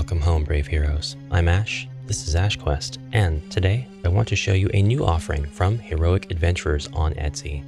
Welcome home, brave heroes. I'm Ash, this is HeroQuest, and today I want to show you a new offering from Heroicadventurers on Etsy.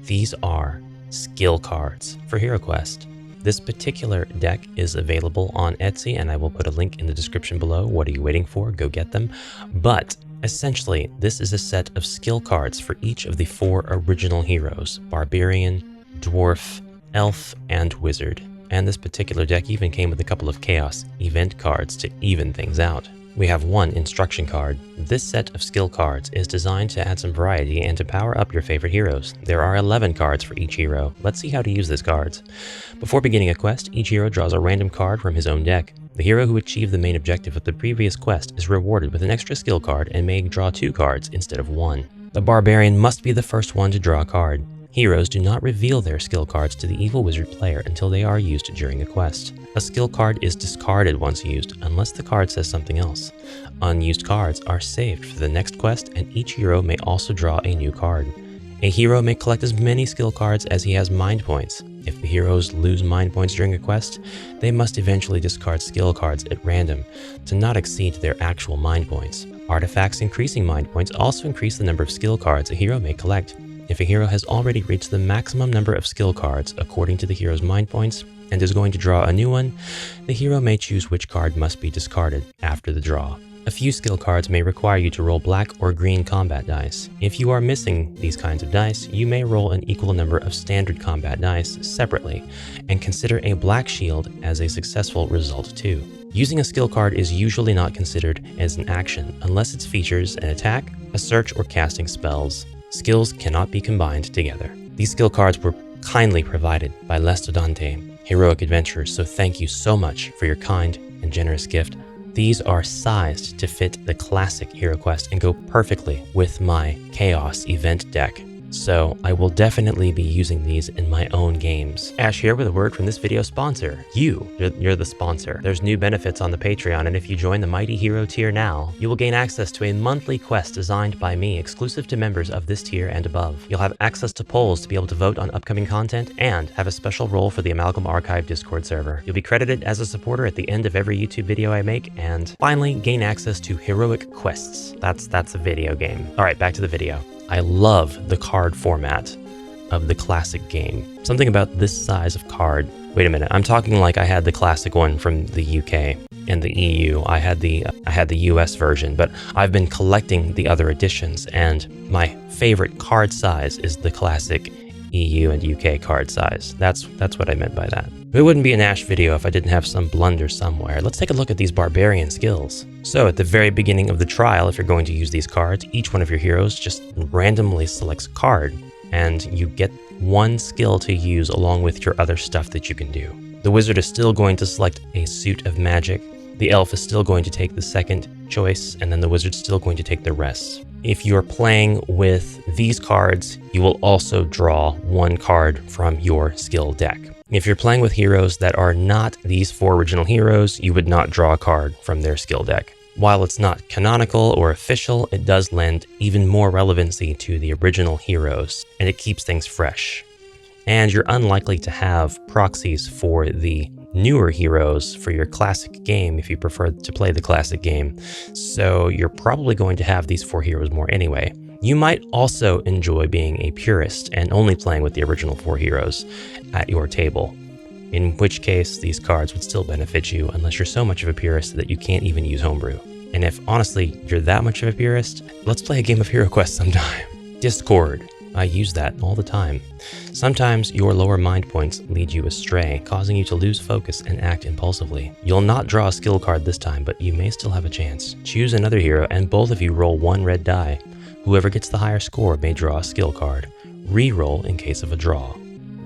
These are skill cards for HeroQuest. This particular deck is available on Etsy, and I will put a link in the description below. What are you waiting for? Go get them. But essentially, this is a set of skill cards for each of the 4 original heroes: Barbarian, Dwarf, Elf, and Wizard. And this particular deck even came with a couple of Chaos event cards to even things out. We have one instruction card. This set of skill cards is designed to add some variety and to power up your favorite heroes. There are 11 cards for each hero. Let's see how to use these cards. Before beginning a quest, each hero draws a random card from his own deck. The hero who achieved the main objective of the previous quest is rewarded with an extra skill card and may draw 2 cards instead of 1. The Barbarian must be the first one to draw a card. Heroes do not reveal their skill cards to the evil wizard player until they are used during a quest. A skill card is discarded once used, unless the card says something else. Unused cards are saved for the next quest, and each hero may also draw a new card. A hero may collect as many skill cards as he has mind points. If the heroes lose mind points during a quest, they must eventually discard skill cards at random to not exceed their actual mind points. Artifacts increasing mind points also increase the number of skill cards a hero may collect. If a hero has already reached the maximum number of skill cards according to the hero's mind points and is going to draw a new one, the hero may choose which card must be discarded after the draw. A few skill cards may require you to roll black or green combat dice. If you are missing these kinds of dice, you may roll an equal number of standard combat dice separately and consider a black shield as a successful result too. Using a skill card is usually not considered as an action unless it features an attack, a search, or casting spells. Skills cannot be combined together. These skill cards were kindly provided by L'Estudante, Heroicadventurers, so thank you so much for your kind and generous gift. These are sized to fit the classic HeroQuest and go perfectly with my Chaos event deck. So I will definitely be using these in my own games. Ash here with a word from this video sponsor. You're the sponsor. There's new benefits on the Patreon, and if you join the Mighty Hero tier now, you will gain access to a monthly quest designed by me, exclusive to members of this tier and above. You'll have access to polls to be able to vote on upcoming content and have a special role for the Amalgam Archive Discord server. You'll be credited as a supporter at the end of every YouTube video I make, and finally gain access to heroic quests. That's a video game. All right, back to the video. I love the card format of the classic game. Something about this size of card. Wait a minute, I'm talking like I had the classic one from the UK and the EU. I had the US version, but I've been collecting the other editions, and my favorite card size is the classic EU and UK card size. That's what I meant by that. It wouldn't be an Ash video if I didn't have some blunder somewhere. Let's take a look at these Barbarian skills. So at the very beginning of the trial, if you're going to use these cards, each one of your heroes just randomly selects a card, and you get one skill to use along with your other stuff that you can do. The wizard is still going to select a suit of magic. The elf is still going to take the second choice, and then the wizard's still going to take the rest. If you're playing with these cards, you will also draw one card from your skill deck. If you're playing with heroes that are not these 4 original heroes, you would not draw a card from their skill deck. While it's not canonical or official, it does lend even more relevancy to the original heroes, and it keeps things fresh. And you're unlikely to have proxies for the newer heroes for your classic game if you prefer to play the classic game, so you're probably going to have these 4 heroes more anyway. You might also enjoy being a purist and only playing with the original 4 heroes at your table, in which case these cards would still benefit you unless you're so much of a purist that you can't even use Homebrew. And if honestly you're that much of a purist, let's play a game of HeroQuest sometime. Discord. I use that all the time. Sometimes your lower mind points lead you astray, causing you to lose focus and act impulsively. You'll not draw a skill card this time, but you may still have a chance. Choose another hero and both of you roll 1 red die. Whoever gets the higher score may draw a skill card. Re-roll in case of a draw.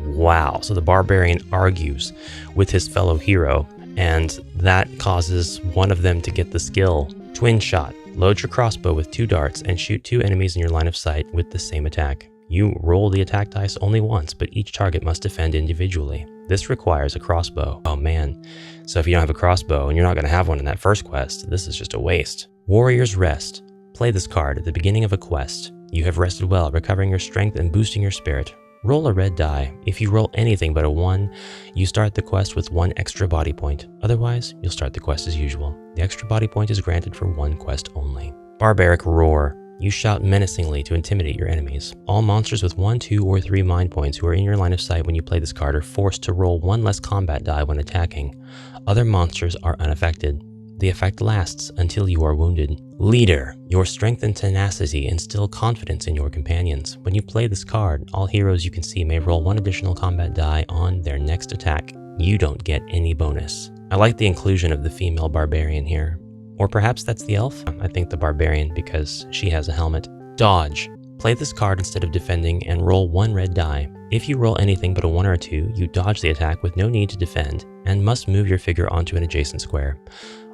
Wow, so the Barbarian argues with his fellow hero, and that causes one of them to get the skill. Twin shot. Load your crossbow with 2 darts and shoot 2 enemies in your line of sight with the same attack. You roll the attack dice only once, but each target must defend individually. This requires a crossbow. Oh man. So if you don't have a crossbow and you're not going to have one in that first quest, this is just a waste. Warrior's Rest. Play this card at the beginning of a quest. You have rested well, recovering your strength and boosting your spirit. roll a red die. If you roll anything but a 1, you start the quest with 1 extra body point. Otherwise, you'll start the quest as usual. The extra body point is granted for 1 quest only. Barbaric Roar. You shout menacingly to intimidate your enemies. All monsters with 1, 2, or 3 mind points who are in your line of sight when you play this card are forced to roll 1 less combat die when attacking. Other monsters are unaffected. The effect lasts until you are wounded. Leader. Your strength and tenacity instill confidence in your companions. When you play this card, all heroes you can see may roll 1 additional combat die on their next attack. You don't get any bonus. I like the inclusion of the female barbarian here. Or perhaps that's the elf? I think the barbarian because she has a helmet. Dodge. Play this card instead of defending and roll 1 red die. If you roll anything but a 1 or a 2, you dodge the attack with no need to defend and must move your figure onto an adjacent square.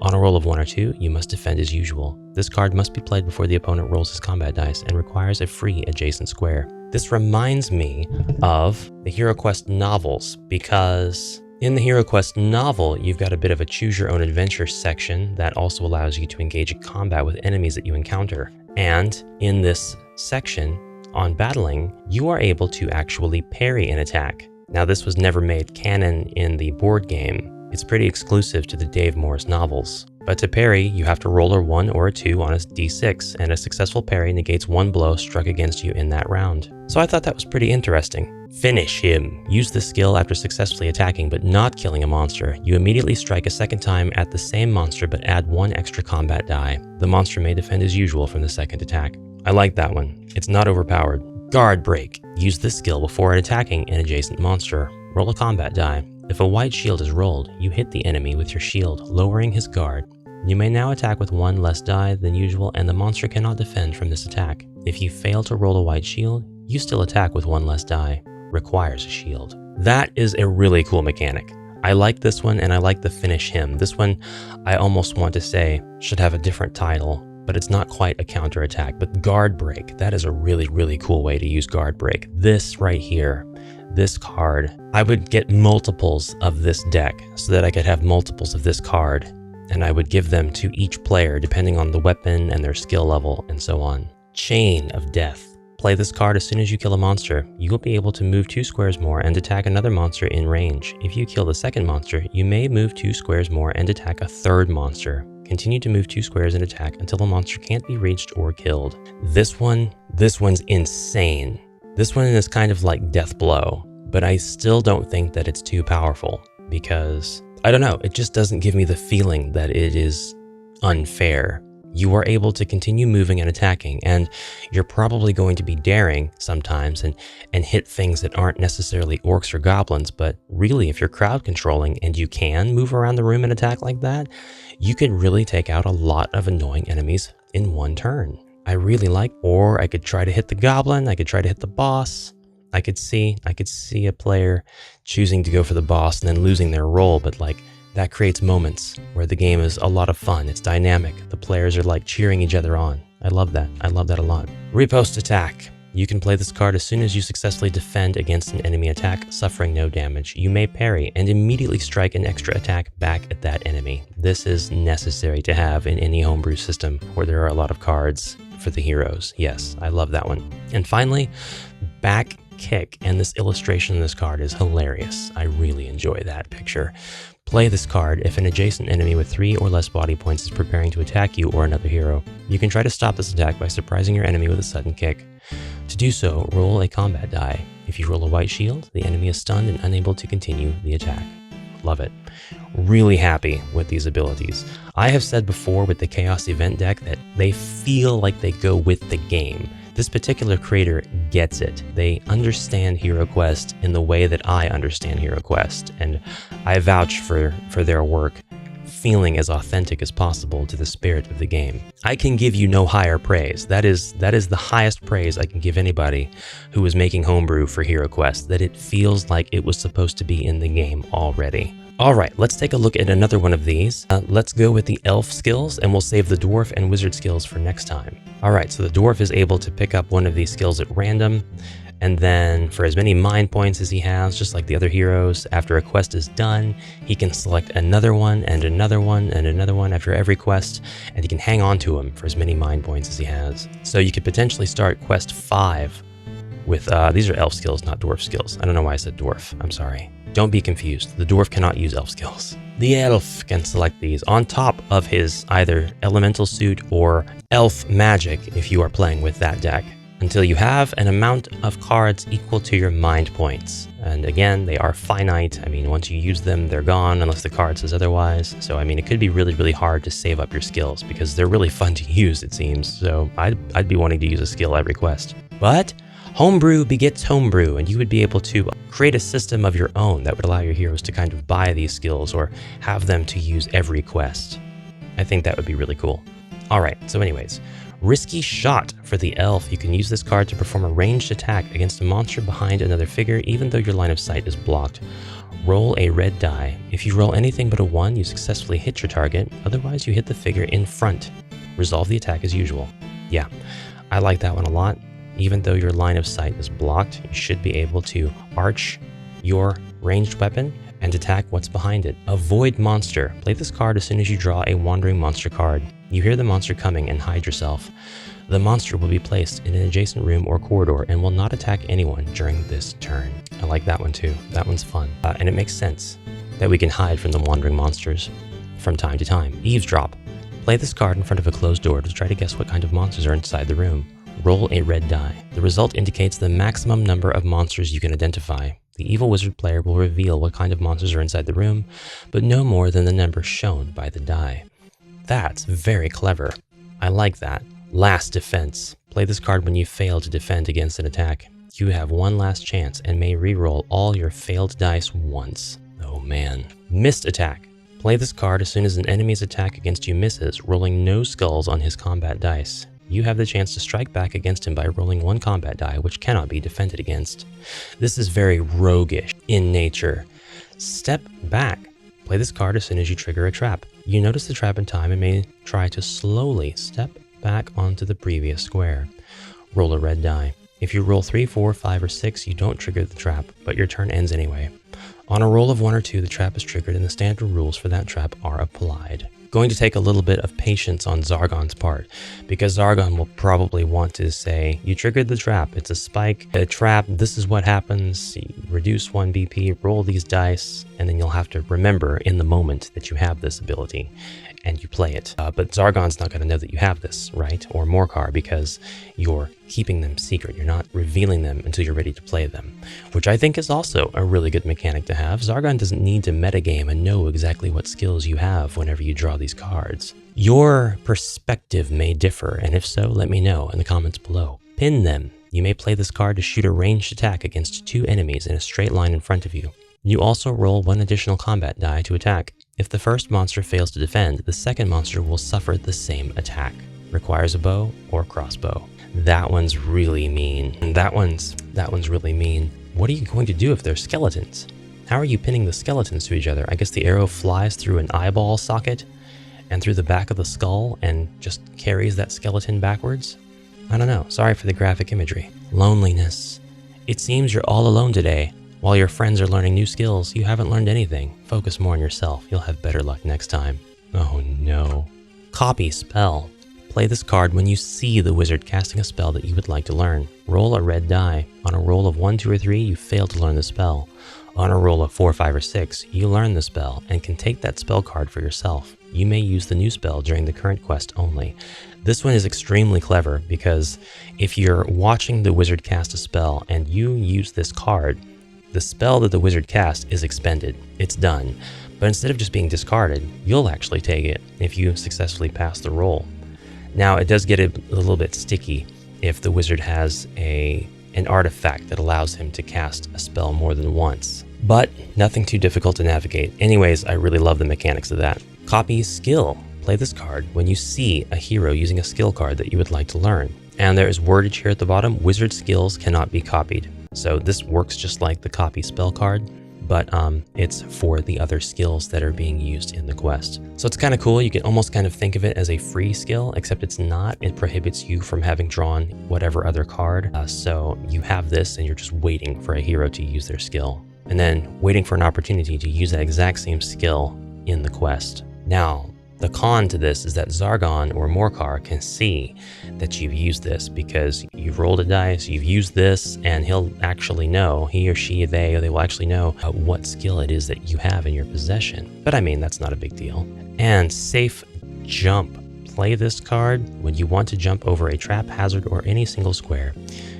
On a roll of 1 or 2, you must defend as usual. This card must be played before the opponent rolls his combat dice and requires a free adjacent square. This reminds me of the HeroQuest novels because in the HeroQuest novel, you've got a bit of a choose your own adventure section that also allows you to engage in combat with enemies that you encounter. And in this section on battling, you are able to actually parry an attack. Now, this was never made canon in the board game. It's pretty exclusive to the Dave Morris novels. But to parry, you have to roll a 1 or a 2 on a d6, and a successful parry negates 1 blow struck against you in that round. So I thought that was pretty interesting. Finish him. Use this skill after successfully attacking but not killing a monster. You immediately strike a second time at the same monster but add 1 extra combat die. The monster may defend as usual from the second attack. I like that one. It's not overpowered. Guard Break. Use this skill before attacking an adjacent monster. Roll a combat die. If a white shield is rolled, you hit the enemy with your shield, lowering his guard. You may now attack with 1 less die than usual, and the monster cannot defend from this attack. If you fail to roll a white shield, you still attack with 1 less die. Requires a shield. That is a really cool mechanic. I like this one, and I like the finish him. This one, I almost want to say, should have a different title, but it's not quite a counterattack. But Guard Break, that is a really, really cool way to use Guard Break. This right here, this card, I would get multiples of this deck so that I could have multiples of this card, and I would give them to each player depending on the weapon and their skill level and so on. Chain of Death. Play this card as soon as you kill a monster. You will be able to move 2 squares more and attack another monster in range. If you kill the second monster, you may move 2 squares more and attack a third monster. Continue to move 2 squares and attack until a monster can't be reached or killed. This one's insane. This one is kind of like Death Blow, but I still don't think that it's too powerful because, I don't know, it just doesn't give me the feeling that it is unfair. You are able to continue moving and attacking, and you're probably going to be daring sometimes and hit things that aren't necessarily orcs or goblins, but really if you're crowd controlling and you can move around the room and attack like that, you can really take out a lot of annoying enemies in 1 turn. I really like, or I could try to hit the goblin, I could try to hit the boss. I could see a player choosing to go for the boss and then losing their roll, but like that creates moments where the game is a lot of fun. It's dynamic. The players are like cheering each other on. I love that. I love that a lot. Riposte Attack. You can play this card as soon as you successfully defend against an enemy attack, suffering no damage. You may parry and immediately strike an extra attack back at that enemy. This is necessary to have in any homebrew system where there are a lot of cards for the heroes. Yes, I love that one. And finally, Back Kick. And this illustration of this card is hilarious. I really enjoy that picture. Play this card if an adjacent enemy with 3 or less body points is preparing to attack you or another hero. You can try to stop this attack by surprising your enemy with a sudden kick. To do so, roll a combat die. If you roll a white shield, the enemy is stunned and unable to continue the attack. Love it. Really happy with these abilities. I have said before with the Chaos Event deck that they feel like they go with the game. This particular creator gets it. They understand HeroQuest in the way that I understand HeroQuest, and I vouch for their work feeling as authentic as possible to the spirit of the game. I can give you no higher praise. That is the highest praise I can give anybody who is making homebrew for HeroQuest, that it feels like it was supposed to be in the game already. All right, let's take a look at another one of these. Let's go with the elf skills, and we'll save the dwarf and wizard skills for next time. All right, so the dwarf is able to pick up one of these skills at random, and then for as many mind points as he has, just like the other heroes, after a quest is done, he can select another one and another one and another one after every quest, and he can hang on to them for as many mind points as he has. So you could potentially start quest 5 with, these are elf skills, not dwarf skills. I don't know why I said dwarf. I'm sorry. Don't be confused. The dwarf cannot use elf skills. The elf can select these on top of his either elemental suit or elf magic if you are playing with that deck, until you have an amount of cards equal to your mind points. And again, they are finite. I mean, once you use them, they're gone unless the card says otherwise. So, I mean, it could be really, really hard to save up your skills because they're really fun to use, it seems. So I'd be wanting to use a skill every quest. But Homebrew begets Homebrew, and you would be able to create a system of your own that would allow your heroes to kind of buy these skills or have them to use every quest. I think that would be really cool. Alright, so anyways, Risky Shot for the elf. You can use this card to perform a ranged attack against a monster behind another figure, even though your line of sight is blocked. Roll a red die. If you roll anything but a 1, you successfully hit your target, otherwise you hit the figure in front. Resolve the attack as usual. Yeah, I like that one a lot. Even though your line of sight is blocked, you should be able to arch your ranged weapon and attack what's behind it. Avoid Monster. Play this card as soon as you draw a wandering monster card. You hear the monster coming and hide yourself. The monster will be placed in an adjacent room or corridor and will not attack anyone during this turn. I like that one too. That one's fun. And it makes sense that we can hide from the wandering monsters from time to time. Eavesdrop. Play this card in front of a closed door to try to guess what kind of monsters are inside the room. Roll a red die. The result indicates the maximum number of monsters you can identify. The evil wizard player will reveal what kind of monsters are inside the room, but no more than the number shown by the die. That's very clever. I like that. Last Defense. Play this card when you fail to defend against an attack. You have one last chance and may re-roll all your failed dice once. Oh man. Missed Attack. Play this card as soon as an enemy's attack against you misses, rolling no skulls on his combat dice. You have the chance to strike back against him by rolling 1 combat die, which cannot be defended against. This is very roguish in nature. Step Back. Play this card as soon as you trigger a trap. You notice the trap in time and may try to slowly step back onto the previous square. Roll a red die. If you roll 3, 4, 5, or 6, you don't trigger the trap, but your turn ends anyway. On a roll of 1 or 2, the trap is triggered and the standard rules for that trap are applied. Going to take a little bit of patience on Zargon's part, because Zargon will probably want to say, you triggered the trap, it's a spike, a trap, this is what happens, you reduce 1 BP, roll these dice, and then you'll have to remember in the moment that you have this ability, and you play it. But Zargon's not going to know that you have this, right? Or Morcar, because you're keeping them secret. You're not revealing them until you're ready to play them, which I think is also a really good mechanic to have. Zargon doesn't need to metagame and know exactly what skills you have whenever you draw these cards. Your perspective may differ, and if so, let me know in the comments below. Pin them. You may play this card to shoot a ranged attack against 2 enemies in a straight line in front of you. You also roll 1 additional combat die to attack. If the first monster fails to defend, the second monster will suffer the same attack. Requires a bow or crossbow. That one's really mean. That one's really mean. What are you going to do if they're skeletons? How are you pinning the skeletons to each other? I guess the arrow flies through an eyeball socket and through the back of the skull and just carries that skeleton backwards? I don't know. Sorry for the graphic imagery. Loneliness. It seems you're all alone today. While your friends are learning new skills, you haven't learned anything. Focus more on yourself. You'll have better luck next time. Oh no. Copy Spell. Play this card when you see the wizard casting a spell that you would like to learn. Roll a red die. On a roll of 1, 2, or 3, you fail to learn the spell. On a roll of 4, 5, or 6, you learn the spell and can take that spell card for yourself. You may use the new spell during the current quest only. This one is extremely clever because if you're watching the wizard cast a spell and you use this card, the spell that the wizard cast is expended. It's done. But instead of just being discarded, you'll actually take it if you successfully pass the roll. Now, it does get a little bit sticky if the wizard has an artifact that allows him to cast a spell more than once, but nothing too difficult to navigate. Anyways, I really love the mechanics of that. Copy Skill. Play this card when you see a hero using a skill card that you would like to learn. And there is wordage here at the bottom, wizard skills cannot be copied. So this works just like the copy spell card, but it's for the other skills that are being used in the quest. So it's kind of cool. You can almost kind of think of it as a free skill, except it's not. It prohibits you from having drawn whatever other card. So you have this and you're just waiting for a hero to use their skill, and then waiting for an opportunity to use that exact same skill in the quest. Now, The con to this is that Zargon or Morcar can see that you've used this because you've rolled a dice, you've used this, and he'll actually know, he or she, they will actually know what skill it is that you have in your possession. But I mean, that's not a big deal. And Safe Jump. Play this card when you want to jump over a trap, hazard, or any single square.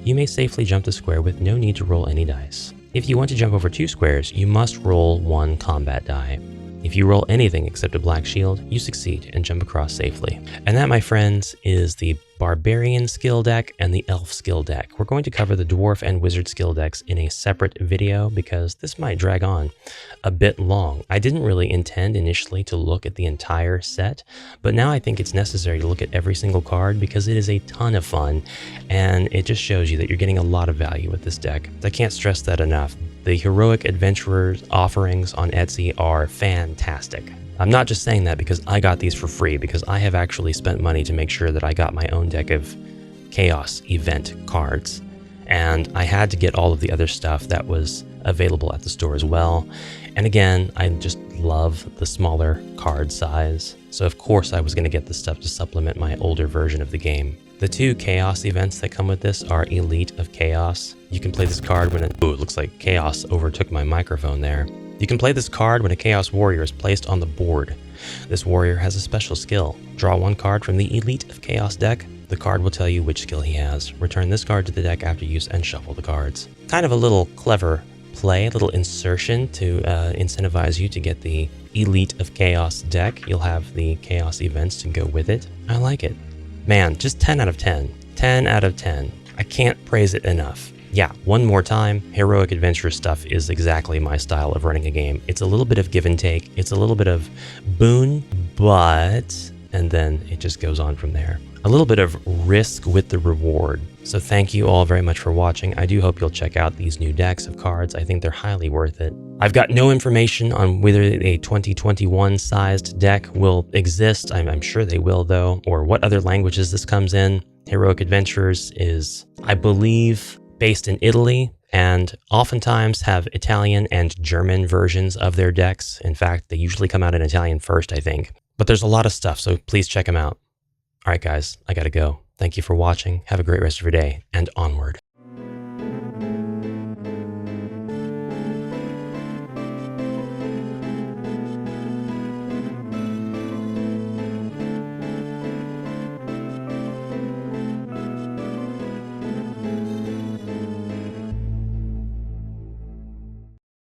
You may safely jump the square with no need to roll any dice. If you want to jump over 2 squares, you must roll 1 combat die. If you roll anything except a black shield, you succeed and jump across safely. And that, my friends, is the Barbarian skill deck and the Elf skill deck. We're going to cover the Dwarf and Wizard skill decks in a separate video because this might drag on a bit long. I didn't really intend initially to look at the entire set, but now I think it's necessary to look at every single card because it is a ton of fun and it just shows you that you're getting a lot of value with this deck. I can't stress that enough. The Heroic Adventurers offerings on Etsy are fantastic. I'm not just saying that because I got these for free, because I have actually spent money to make sure that I got my own deck of Chaos event cards. And I had to get all of the other stuff that was available at the store as well. And again, I just love the smaller card size. So of course I was going to get the stuff to supplement my older version of the game. The 2 Chaos events that come with this are Elite of Chaos. You can play this card when it looks like Chaos overtook my microphone there. You can play this card when a Chaos Warrior is placed on the board. This warrior has a special skill. Draw 1 card from the Elite of Chaos deck. The card will tell you which skill he has. Return this card to the deck after use and shuffle the cards. Kind of a little clever play, a little insertion to incentivize you to get the Elite of Chaos deck. You'll have the Chaos events to go with it. I like it. Man, just 10 out of 10. 10 out of 10. I can't praise it enough. Yeah, one more time, Heroic Adventure stuff is exactly my style of running a game. It's a little bit of give and take, it's a little bit of boon, but, and then it just goes on from there. A little bit of risk with the reward. So thank you all very much for watching. I do hope you'll check out these new decks of cards. I think they're highly worth it. I've got no information on whether a 2021 sized deck will exist. I'm sure they will though, or what other languages this comes in. Heroic Adventurers is, I believe, based in Italy, and oftentimes have Italian and German versions of their decks. In fact, they usually come out in Italian first, I think. But there's a lot of stuff, so please check them out. All right, guys, I gotta go. Thank you for watching. Have a great rest of your day, and onward.